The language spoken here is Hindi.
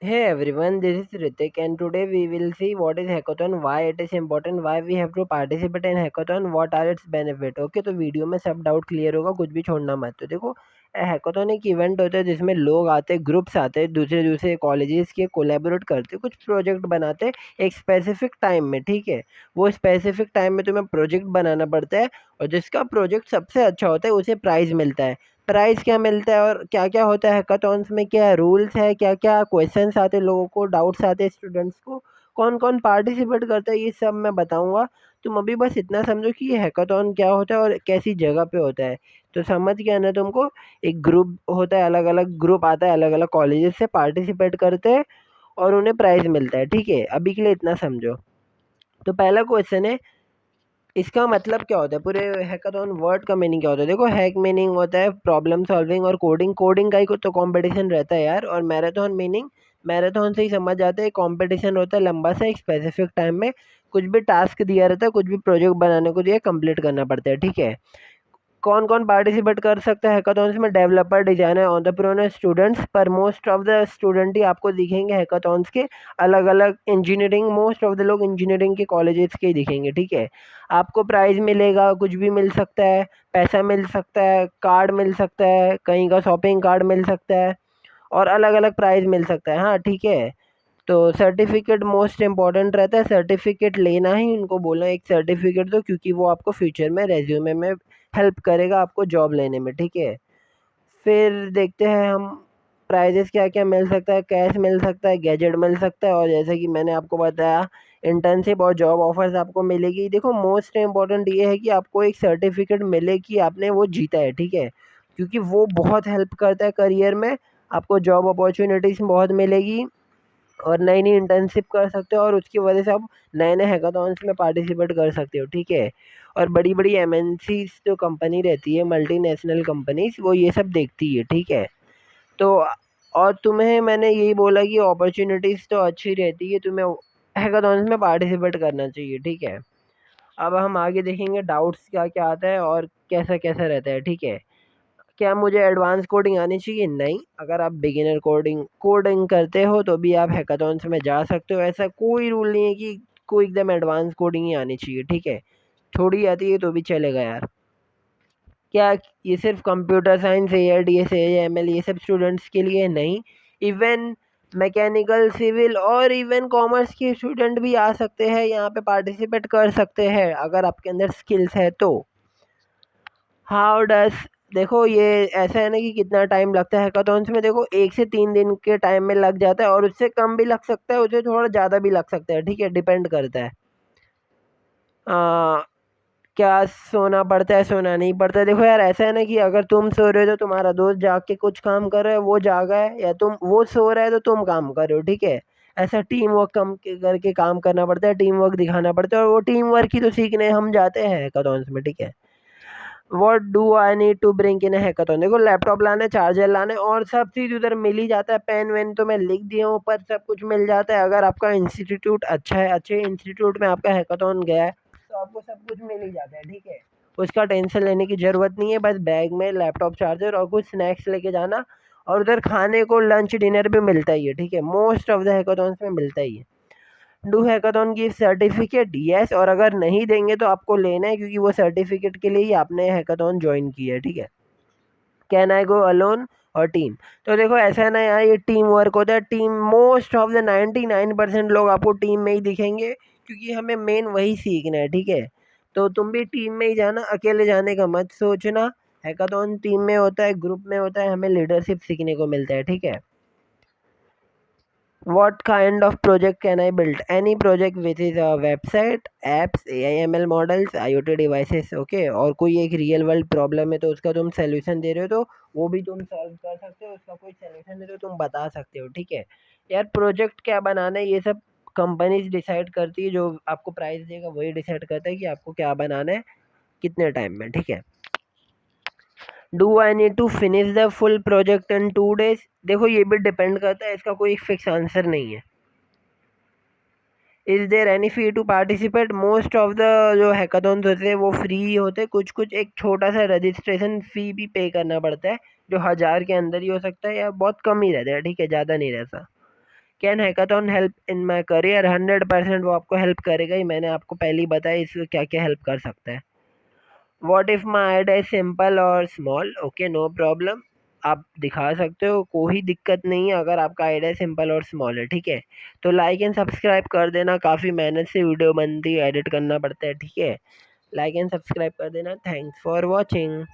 Hey everyone, this is Ritik and today we will see what is hackathon, why it is important, why we have to participate in hackathon, what are its benefit. Okay तो वीडियो में सब डाउट क्लियर होगा, कुछ भी छोड़ना मत। तो देखो हैकाथन एक इवेंट होता है जिसमें लोग आते हैं, ग्रुप्स आते हैं, दूसरे दूसरे कॉलेजेस के कोलैबोरेट करते हैं, कुछ प्रोजेक्ट बनाते हैं एक स्पेसिफिक टाइम में। ठीक है, वो स्पेसिफिक टाइम में तुम्हें प्रोजेक्ट बनाना पड़ता है और जिसका प्रोजेक्ट सबसे अच्छा होता है उसे प्राइज़ मिलता है। प्राइस क्या मिलता है और क्या क्या होता है हैकाथॉन्स में, क्या रूल्स है, क्या क्या क्वेश्चंस आते हैं, लोगों को डाउट्स आते हैं, स्टूडेंट्स को कौन कौन पार्टिसिपेट करता है, ये सब मैं बताऊंगा। तुम अभी बस इतना समझो कि ये हैकाथॉन क्या होता है और कैसी जगह पे होता है। तो समझ गया ना तुमको। एक ग्रुप होता है, अलग अलग ग्रुप आता है, अलग अलग कॉलेजेस से पार्टिसिपेट करते हैं और उन्हें प्राइज़ मिलता है। ठीक है, अभी के लिए इतना समझो। तो पहला क्वेश्चन है, इसका मतलब क्या होता है, पूरे हैकाथॉन वर्ड का मीनिंग क्या होता है। देखो हैक मीनिंग होता है प्रॉब्लम सॉल्विंग और कोडिंग, कोडिंग का ही तो कंपटीशन रहता है यार। और मैराथन मीनिंग, मैराथन से ही समझ जाते हैं, कंपटीशन होता है लंबा सा, एक स्पेसिफिक टाइम में कुछ भी टास्क दिया रहता है, कुछ भी प्रोजेक्ट बनाने को दिया, कंप्लीट करना पड़ता है। ठीक है, कौन कौन पार्टिसिपेट कर सकता है हैकाथॉन्स में, डेवलपर, डिजाइनर, एंटरप्रेन्योर, स्टूडेंट्स। पर मोस्ट ऑफ द स्टूडेंट ही आपको दिखेंगे हैकाथॉन्स के। अलग अलग इंजीनियरिंग, मोस्ट ऑफ द लोग इंजीनियरिंग के कॉलेजेस के ही दिखेंगे। ठीक है, आपको प्राइज मिलेगा, कुछ भी मिल सकता है, पैसा मिल सकता है, कार्ड मिल सकता है, कहीं का शॉपिंग कार्ड मिल सकता है और अलग अलग प्राइज मिल सकता है। हाँ ठीक है, तो सर्टिफिकेट मोस्ट इम्पॉर्टेंट रहता है, सर्टिफिकेट लेना ही उनको बोला एक सर्टिफिकेट दो, क्योंकि वो आपको फ्यूचर में रेज्यूमे में हेल्प करेगा आपको जॉब लेने में। ठीक है, फिर देखते हैं हम प्राइजेस क्या क्या मिल सकता है। कैश मिल सकता है, गैजेट मिल सकता है और जैसे कि मैंने आपको बताया इंटर्नशिप और जॉब ऑफर्स आपको मिलेगी। देखो मोस्ट इम्पॉर्टेंट ये है कि आपको एक सर्टिफिकेट मिले कि आपने वो जीता है। ठीक है, क्योंकि वो बहुत हेल्प करता है करियर में, आपको जॉब अपॉर्चुनिटीज़ बहुत मिलेगी और नई नई इंटर्नशिप कर सकते हो और उसकी वजह से आप नए नए हैकाथॉन्स में पार्टिसिपेट कर सकते हो। ठीक है, और बड़ी बड़ी एमएनसीज जो कंपनी रहती है, मल्टीनेशनल कंपनीज, वो ये सब देखती है। ठीक है, तो और तुम्हें मैंने यही बोला कि अपॉर्चुनिटीज़ तो अच्छी रहती है, तुम्हें हैकाथॉन्स में पार्टिसिपेट करना चाहिए। ठीक है, अब हम आगे देखेंगे डाउट्स क्या क्या आता है और कैसा कैसा रहता है। ठीक है, क्या मुझे एडवांस कोडिंग आनी चाहिए? नहीं, अगर आप बिगिनर कोडिंग कोडिंग करते हो तो भी आप हैकाथॉन्स में जा सकते हो। ऐसा कोई रूल नहीं है कि कोई एकदम एडवांस कोडिंग ही आनी चाहिए। ठीक है, थोड़ी आती है तो भी चलेगा यार। क्या ये सिर्फ computer science, A D S, M L, ये सब स्टूडेंट्स के लिए? नहीं, इवन मैकेनिकल, सिविल और इवन कॉमर्स के स्टूडेंट भी आ सकते हैं, यहाँ पे पार्टिसिपेट कर सकते हैं अगर आपके अंदर स्किल्स है तो। हाउ डस, देखो ये ऐसा है ना कि कितना टाइम लगता है हैकाथॉन्स में। देखो 1 से 3 दिन के टाइम में लग जाता है और उससे कम भी लग सकता है, उससे थोड़ा ज़्यादा भी लग सकता है। ठीक है, डिपेंड करता है क्या सोना पड़ता है, सोना नहीं पड़ता है। देखो यार ऐसा है ना कि अगर तुम सो रहे हो तो तुम्हारा दोस्त जाग के कुछ काम कर रहा है, वो जागा है, या तुम वो सो रहा है तो तुम काम कर रहे हो। ठीक है, ऐसा टीम वर्क करके काम करना पड़ता है, टीम वर्क दिखाना पड़ता है और वो टीम वर्क ही तो सीखने हम जाते हैं हैकाथॉन्स में। ठीक है, what do I need to bring in hackathon, देखो लैपटॉप लाना, चार्जर लाना और सब चीज़ उधर मिल ही जाता है। पेन वेन तो मैं लिख दिया हूँ, पर सब कुछ मिल जाता है। अगर आपका इंस्टीट्यूट अच्छा है, अच्छे इंस्टीट्यूट में आपका हैकाथॉन गया है तो आपको सब कुछ मिल ही जाता है। ठीक है, उसका टेंशन लेने की ज़रूरत नहीं है, बस बैग में लैपटॉप, चार्जर और कुछ स्नैक्स लेके जाना और उधर खाने को लंच डिनर भी मिलता ही है। ठीक है, मोस्ट ऑफ द हैकाथॉन्स में मिलता ही है। Do hackathon give certificate? Yes, और अगर नहीं देंगे तो आपको लेना है, क्योंकि वो सर्टिफिकेट के लिए ही आपने हैकाथॉन ज्वाइन किया है। ठीक है, कैन आई गो अलोन और टीम? तो देखो ऐसा है ना यार, ये टीम वर्क होता है। टीम मोस्ट ऑफ द 99% लोग आपको टीम में ही दिखेंगे, क्योंकि हमें मेन वही सीखना है। ठीक है, तो तुम भी टीम में ही जाना, अकेले जाने का मत सोचना। हैकाथॉन टीम में होता है, ग्रुप में होता है, हमें लीडरशिप सीखने को मिलता है। ठीक है, what kind of project can I build? Any project which is a website, apps, AI ML models, IoT devices. Okay, और कोई एक रियल वर्ल्ड प्रॉब्लम है तो उसका तुम सोल्यूशन दे रहे हो तो वो भी तुम सॉल्व कर सकते हो, उसका कोई सोल्यूशन दे रहे हो तुम बता सकते हो। ठीक है यार, प्रोजेक्ट क्या बनाना है ये सब कंपनीज डिसाइड करती है, जो आपको प्राइस देगा वही डिसाइड करता है कि आपको क्या बनाना है, कितने टाइम में। ठीक है, do I need to finish the full project in 2 days? देखो ये भी डिपेंड करता है, इसका कोई फिक्स आंसर नहीं है। Is there any fee to participate? Most of the जो हैकाथॉन्स होते हैं वो फ्री ही होते हैं, कुछ कुछ एक छोटा सा रजिस्ट्रेशन फी भी पे करना पड़ता है, जो 1000 के अंदर ही हो सकता है या बहुत कम ही रहता है। ठीक है, ज़्यादा नहीं रहता। Can hackathon help in my career? 100% वो आपको हेल्प करेगा ही, मैंने आपको पहले ही बताया इसमें क्या क्या हेल्प कर सकता है। What if my idea is simple और स्मॉल? ओके, नो प्रॉब्लम, आप दिखा सकते हो, कोई दिक्कत नहीं है अगर आपका आइडिया सिंपल और स्मॉल है, ठीक है। तो लाइक एंड सब्सक्राइब कर देना, काफ़ी मेहनत से वीडियो बनती है, एडिट करना पड़ता है, ठीक है। लाइक एंड सब्सक्राइब कर देना। Thanks for watching.